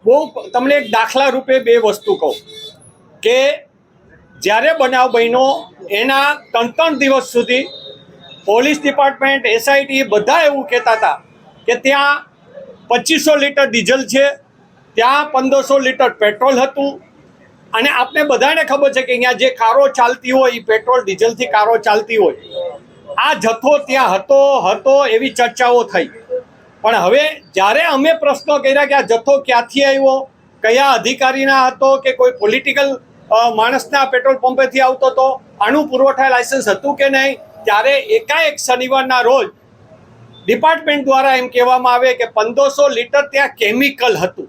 બહુ તમને એક દાખલા રૂપે બે વસ્તુ કહું કે જ્યારે બનાવ બન્યો એના 3 દિવસ સુધી પોલીસ ડિપાર્ટમેન્ટ, એસઆઈટી બધા એવું કહેતા હતા કે ત્યાં 2500 લીટર ડીઝલ છે, ત્યાં 1500 લીટર પેટ્રોલ હતું. અને આપણે બધાને ખબર છે કે અહીંયા જે કારો ચાલતી હોય એ પેટ્રોલ ડીઝલથી કારો ચાલતી હોય. આ જથ્થો ત્યાં હતો એવી ચર્ચાઓ થઈ. પણ હવે જ્યારે અમે પ્રશ્નો કર્યા કે આ જથ્થો ક્યાંથી આવ્યો, કયા અધિકારીના હતો કે કોઈ પોલિટિકલ માણસના પેટ્રોલ પંપેથી આવતો હતો, આનું પુરવઠા લાયસન્સ હતું કે નહીં, ત્યારે એકાએક શનિવારના રોજ ડિપાર્ટમેન્ટ દ્વારા એમ કહેવામાં આવે કે 1500 લીટર ત્યાં કેમિકલ હતું.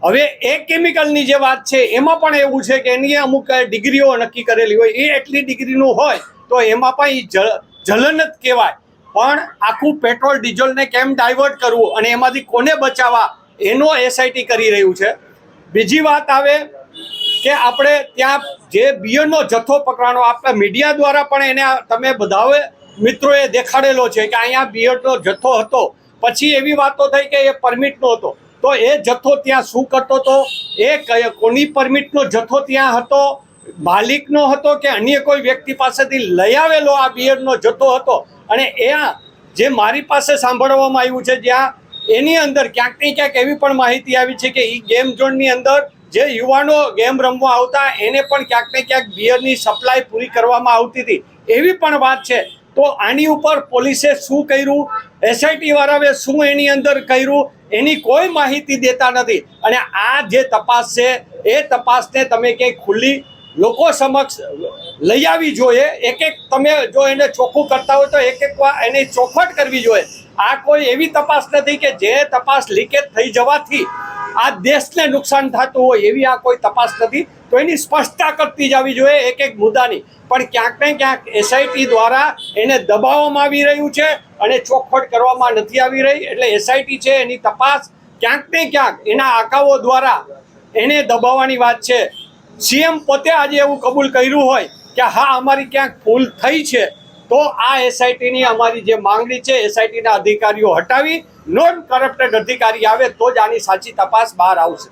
હવે એ કેમિકલની જે વાત છે એમાં પણ એવું છે કે એની અમુક ડિગ્રીઓ નક્કી કરેલી હોય, એ એટલી ડિગ્રીનું હોય તો એમાં પણ જલન જ કહેવાય. પણ આખું પેટ્રોલ ડીઝલને કેમ ડાયવર્ટ કરવું અને એમાંથી કોને બચાવવા એનો એસઆઈટી કરી રહ્યું છે. બીજી વાત આવે કે આપણે ત્યાં જે બિયરનો જથ્થો પકડવાનો, આપણા મીડિયા દ્વારા પણ એને તમે બધાએ મિત્રોએ દેખાડેલો છે કે અહીંયા બિયરનો જથ્થો હતો. પછી એવી વાતો થઈ કે એ પરમિટનો હતો, તો એ જથ્થો ત્યાં શું કરતો હતો, એ કોની પરમિટનો જથ્થો ત્યાં હતો, માલિકનો હતો કે અન્ય કોઈ વ્યક્તિ પાસેથી લઈ આવેલો આ બિયરનો જથ્થો હતો. અને એ જે મારી પાસે સાંભળવામાં આવ્યું છે, જ્યાં એની અંદર ક્યાંક ને ક્યાંક એવી પણ માહિતી આવી છે કે એ ગેમ ઝોનની અંદર જે યુવાનો ગેમ રમવા આવતા એને પણ ક્યાંક ને ક્યાંક બિયરની સપ્લાય પૂરી કરવામાં આવતી હતી, એવી પણ વાત છે. તો આની ઉપર પોલીસે શું કર્યું, એસઆઈટી વાળાએ શું એની અંદર કર્યું, એની કોઈ માહિતી દેતા નથી. અને આ જે તપાસ છે એ તપાસને તમે ક્યાંય ખુલ્લી લોકો સમક્ષ લઈ આવી જોઈએ. એક તમે જો એને ચોખ્ખું કરતા હોય તો એક વાર એની ચોખવટ કરવી જોઈએ. આ કોઈ એવી તપાસ નથી કે જે તપાસ લીકેજ થઈ જવાથી આ દેશને નુકસાન થતું હોય, એવી આ કોઈ તપાસ નથી. તો એની સ્પષ્ટતા કરતી જવી જોઈએ એક મુદ્દાની. પણ ક્યાંક ને ક્યાંક એસઆઈટી દ્વારા એને દબાવવામાં આવી રહ્યું છે અને ચોખવટ કરવામાં નથી આવી રહી. એટલે એસઆઈટી છે એની તપાસ ક્યાંક ને ક્યાંક એના આકાઓ દ્વારા એને દબાવવાની વાત છે. સીએમ પોતે આજે એવું કબૂલ કર્યું હોય કે હા અમારી ક્યાંક ભૂલ થઈ છે, તો આ એસઆઈટીની અમારી જે માંગણી છે, એસઆઈટીના અધિકારીઓ હટાવી નોન કરપ્ટેડ અધિકારી આવે તો જ આની સાચી તપાસ બહાર આવશે.